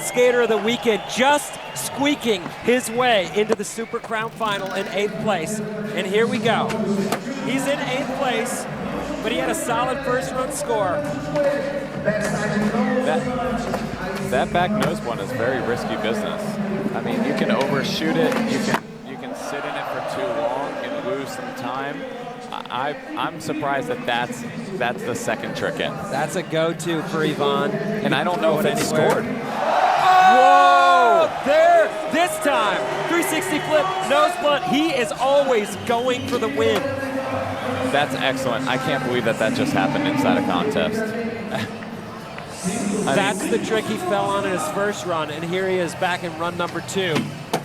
Skater of the weekend, just squeaking his way into the Super Crown final in 8th place. And here we go. He's in 8th place, but he had a solid first run score. That back nose one is very risky business. I mean, you can overshoot it, you can sit in it for too long and lose some time. I'm surprised that's the second trick in. That's a go-to for Ivan. And I don't know if it's scored. Whoa! There, this time, 360 flip, nose blunt. He is always going for the win. That's excellent. I can't believe that just happened inside a contest. That's the trick he fell on in his first run, and here he is back in run number 2.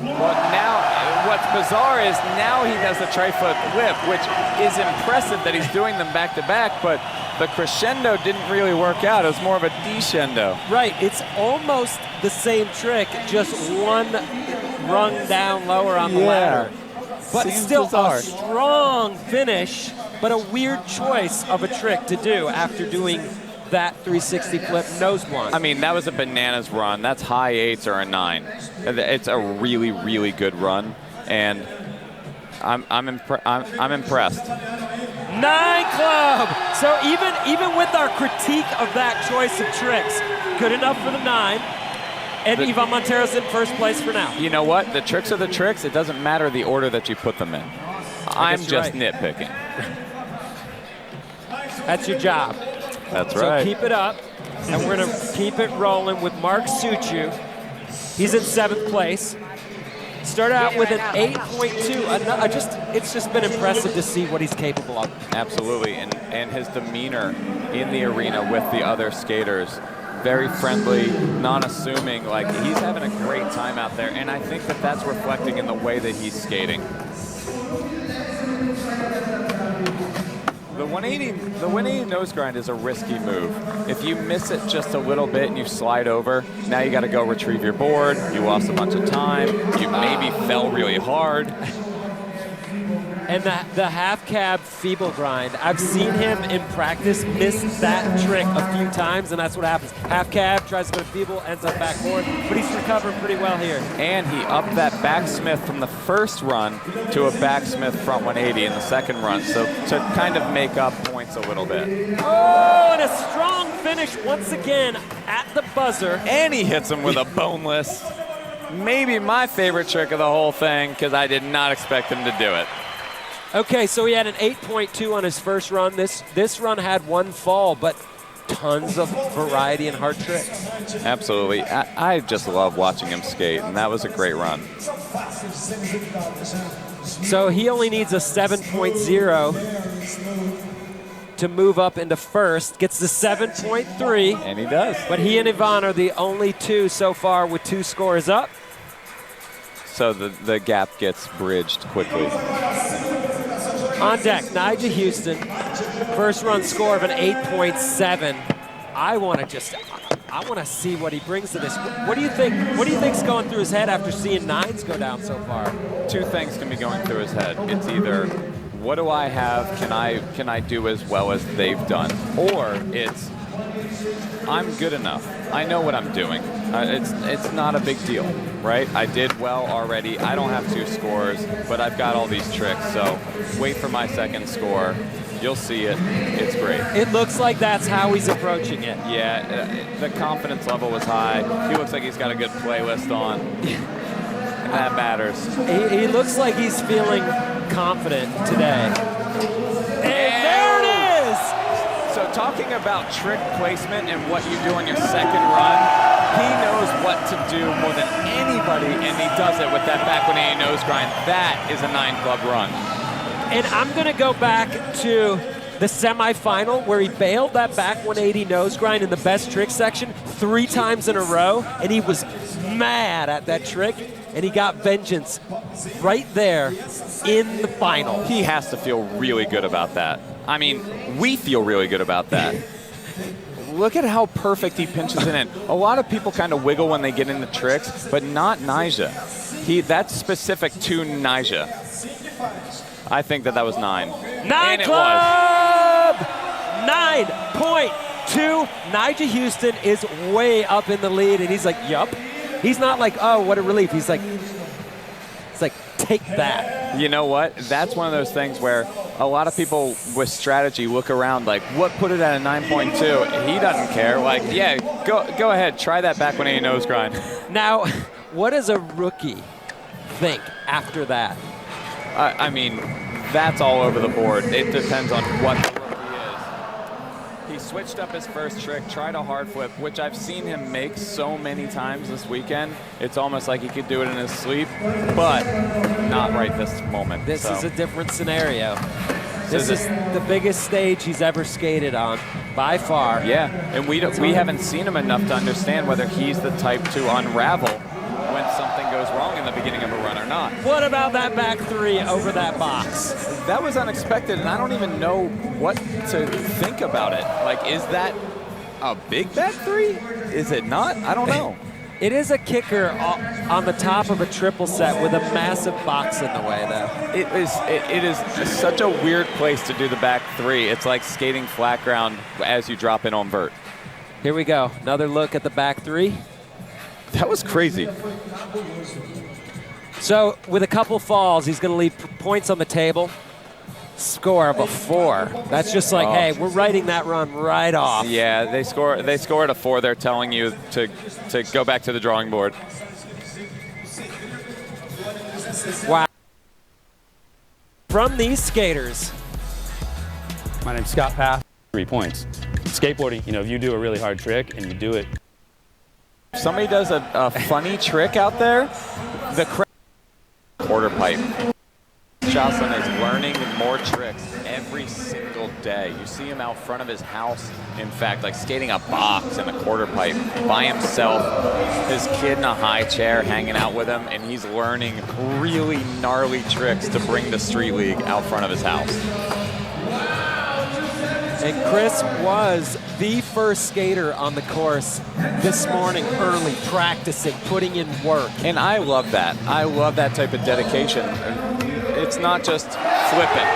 Well, now, what's bizarre is now he does the tri-foot flip, which is impressive that he's doing them back-to-back, but the crescendo didn't really work out. It was more of a descendo. Right, it's almost the same trick, just one rung down lower on the ladder. But Seems still bizarre. A strong finish, but a weird choice of a trick to do after doing that 360 flip nose blunt. I mean, that was a bananas run. That's high 8s or a 9. It's a really, really good run, and I'm impressed. 9 club. So even with our critique of that choice of tricks, good enough for the 9. And Ivan Montero's in first place for now. You know what? The tricks are the tricks. It doesn't matter the order that you put them in. I'm just nitpicking. That's your job. That's right. So keep it up, and we're going to keep it rolling with Mark Suciu. He's in 7th place. Started out with an 8.2. It's just been impressive to see what he's capable of. Absolutely, and his demeanor in the arena with the other skaters, very friendly, non-assuming. Like, he's having a great time out there, and I think that's reflecting in the way that he's skating. The 180 nose grind is a risky move. If you miss it just a little bit and you slide over, now you got to go retrieve your board. You lost a bunch of time. You maybe fell really hard. And the half cab feeble grind, I've seen him in practice miss that trick a few times, and that's what happens. Half cab, tries to go feeble, ends up backboard, but he's recovering pretty well here. And he upped that backsmith from the first run to a backsmith front 180 in the second run, so to kind of make up points a little bit. Oh, and a strong finish once again at the buzzer. And he hits him with a boneless. Maybe my favorite trick of the whole thing, because I did not expect him to do it. Okay, so he had an 8.2 on his first run. This run had one fall, but tons of variety and hard tricks. Absolutely. I just love watching him skate, and that was a great run. So he only needs a 7.0 to move up into first. Gets the 7.3. And he does. But he and Ivan are the only two so far with 2 scores up. So the gap gets bridged quickly. On deck, Nyjah Huston, first run score of an 8.7. I want to see what he brings to this. What do you think? What do you think's going through his head after seeing 9s go down so far? 2 things can be going through his head. It's either, what do I have? Can I do as well as they've done? Or it's, I'm good enough. I know what I'm doing. It's not a big deal, right? I did well already. I don't have 2 scores, but I've got all these tricks. So wait for my second score. You'll see it. It's great. It looks like that's how he's approaching it. Yeah, the confidence level was high. He looks like he's got a good playlist on. And that matters. He looks like he's feeling confident today. And there it is! So talking about trick placement and what you do on your second run, he knows what to do more than anybody, and he does it with that back 180 nose grind. That is a 9 club run. And I'm going to go back to the semifinal where he bailed that back 180 nose grind in the best trick section 3 times in a row, and he was mad at that trick, and he got vengeance right there in the final. He has to feel really good about that. I mean, we feel really good about that. Look at how perfect he pinches it in. A lot of people kind of wiggle when they get into tricks, but not Nyjah. That's specific to Nyjah. I think that was 9. 9 club! 9.2. 2, Nyjah Huston is way up in the lead, and he's like, yup. He's not like, oh, what a relief. He's like, take that. You know what? That's one of those things where a lot of people with strategy look around like, what put it at a 9.2? He doesn't care. Like, yeah, go ahead. Try that back 180 nose grind. Now, what does a rookie think after that? I mean, that's all over the board. It depends on what the rookie is. He switched up his first trick, tried a hard flip, which I've seen him make so many times this weekend. It's almost like he could do it in his sleep, but not right this moment. This is a different scenario. This is the biggest stage he's ever skated on, by far. Yeah, and we haven't seen him enough to understand whether he's the type to unravel when something goes wrong in the beginning of a run or not. What about that back 3 over that box? That was unexpected, and I don't even know what to think about it. Like, is that a big back 3? Is it not? I don't know. It is a kicker on the top of a triple set with a massive box in the way, though. It is such a weird place to do the back 3. It's like skating flat ground as you drop in on vert. Here we go. Another look at the back 3. That was crazy. So with a couple falls, he's going to leave points on the table. Score of a 4. That's just like, hey, we're writing that run right off. Yeah, they score at a 4. They're telling you to go back to the drawing board. Wow. From these skaters. My name's Scott Path. 3 points. Skateboarding, if you do a really hard trick and you do it. If somebody does a funny trick out there, the quarter pipe. Jocelyn is learning more tricks every single day. You see him out front of his house, in fact, like skating a box and a quarter pipe by himself. His kid in a high chair hanging out with him, and he's learning really gnarly tricks to bring to Street League out front of his house. And Chris was the first skater on the course this morning early, practicing, putting in work. And I love that. I love that type of dedication. It's not just flipping.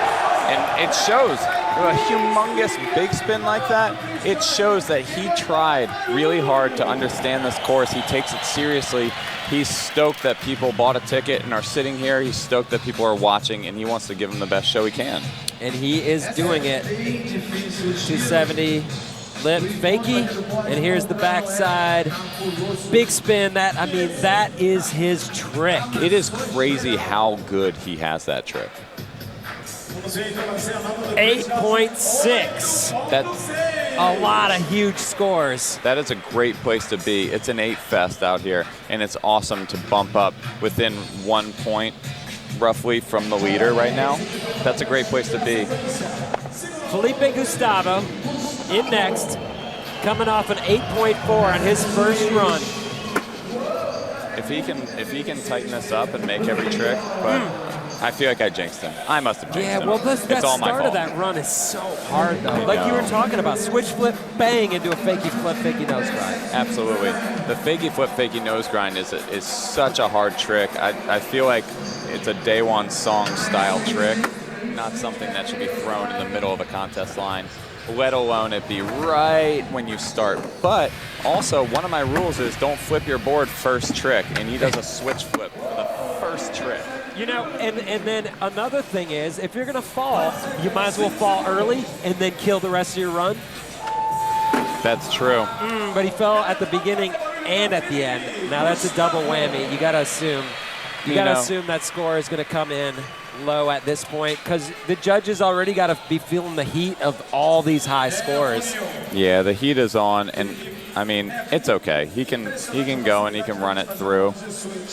And it shows a humongous big spin like that. It shows that he tried really hard to understand this course. He takes it seriously. He's stoked that people bought a ticket and are sitting here. He's stoked that people are watching, and he wants to give them the best show he can. And he is doing it. 270, lip, fakie, and here's the backside. Big spin, that is his trick. It is crazy how good he has that trick. 8.6. That's a lot of huge scores. That is a great place to be. It's an 8 fest out here, and it's awesome to bump up within 1 point roughly from the leader right now. That's a great place to be. Felipe Gustavo in next, coming off an 8.4 on his first run. If he can tighten this up and make every trick, but I feel like I jinxed him. I must have jinxed him. Yeah, well, that start of that run is so hard, though. Like you were talking about, switch flip, bang, into a fakie flip, fakie nose grind. Absolutely. The fakie flip, fakie nose grind is such a hard trick. I feel like it's a Daewon Song style trick, not something that should be thrown in the middle of a contest line, let alone it be right when you start. But also, one of my rules is don't flip your board first trick, and he does a switch flip for the first trick. And then another thing is, if you're going to fall, you might as well fall early and then kill the rest of your run. That's true. But he fell at the beginning and at the end. Now that's a double whammy. You got to assume. You got to assume that score is going to come in low at this point because the judges already got to be feeling the heat of all these high scores. Yeah, the heat is on, and I mean, it's okay. He can go and he can run it through.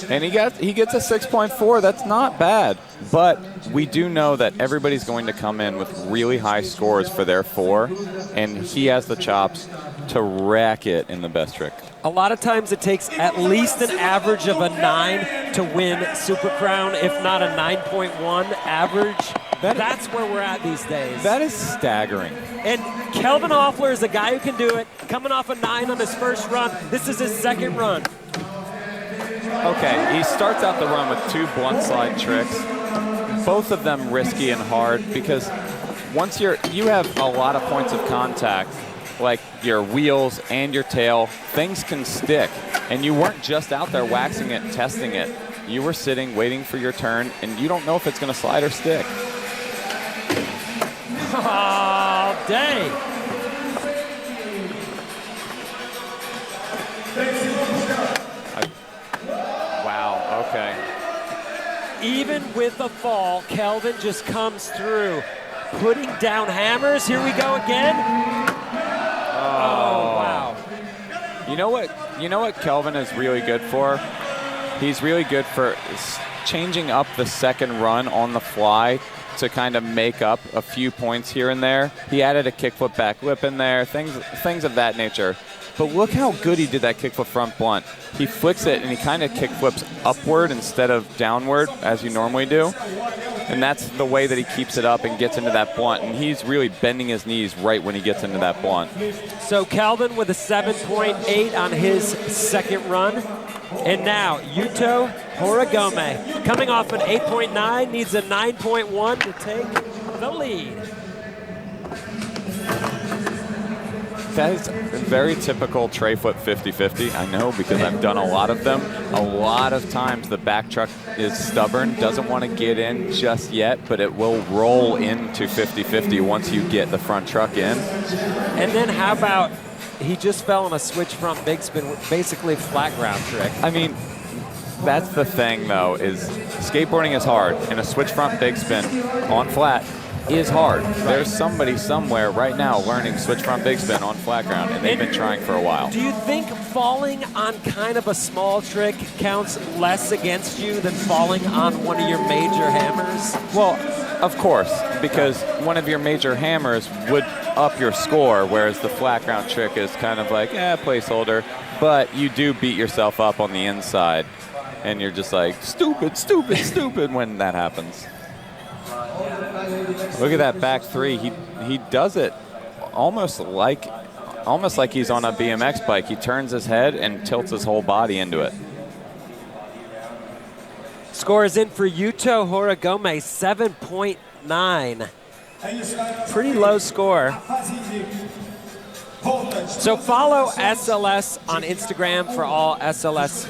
And he gets a 6.4. That's not bad. But we do know that everybody's going to come in with really high scores for their 4, and he has the chops to rack it in the best trick. A lot of times it takes at least an average of a 9 to win Super Crown, if not a 9.1 average. That's where we're at these days. That is staggering. And Kelvin Hoffler is a guy who can do it, coming off a 9 on his first run. This is his second run. Okay, he starts out the run with 2 blunt slide tricks, both of them risky and hard because once you have a lot of points of contact, like your wheels and your tail, things can stick. And you weren't just out there waxing it, testing it. You were sitting, waiting for your turn, and you don't know if it's going to slide or stick. All day. Wow, okay. Even with a fall, Kelvin just comes through, putting down hammers. Here we go again. Oh, wow. You know what Kelvin is really good for? He's really good for changing up the second run on the fly to kind of make up a few points here and there. He added a kickflip back lip in there, things of that nature. But look how good he did that kickflip front blunt. He flicks it and he kind of kickflips upward instead of downward as you normally do. And that's the way that he keeps it up and gets into that blunt. And he's really bending his knees right when he gets into that blunt. So Kelvin with a 7.8 on his second run. And now Yuto Horigome coming off an 8.9, needs a 9.1 to take the lead. That is a very typical tray flip 50-50. I know because I've done a lot of them. A lot of times the back truck is stubborn, doesn't want to get in just yet, but it will roll into 50-50 once you get the front truck in. And then how about he just fell on a switch front big spin, basically flat ground trick. I mean, that's the thing though, is skateboarding is hard, and a switch front big spin on flat is hard. There's somebody somewhere right now learning switch front big spin on flat ground, and they've been trying for a while. Do you think falling on kind of a small trick counts less against you than falling on one of your major hammers? Well, of course, because one of your major hammers would up your score, whereas the flat ground trick is kind of like, placeholder, but you do beat yourself up on the inside, and you're just like, stupid, stupid, stupid when that happens. Look at that back three. He does it almost like he's on a BMX bike. He turns his head and tilts his whole body into it. Score is in for Yuto Horigome, 7.9. Pretty low score. So follow SLS on Instagram for all SLS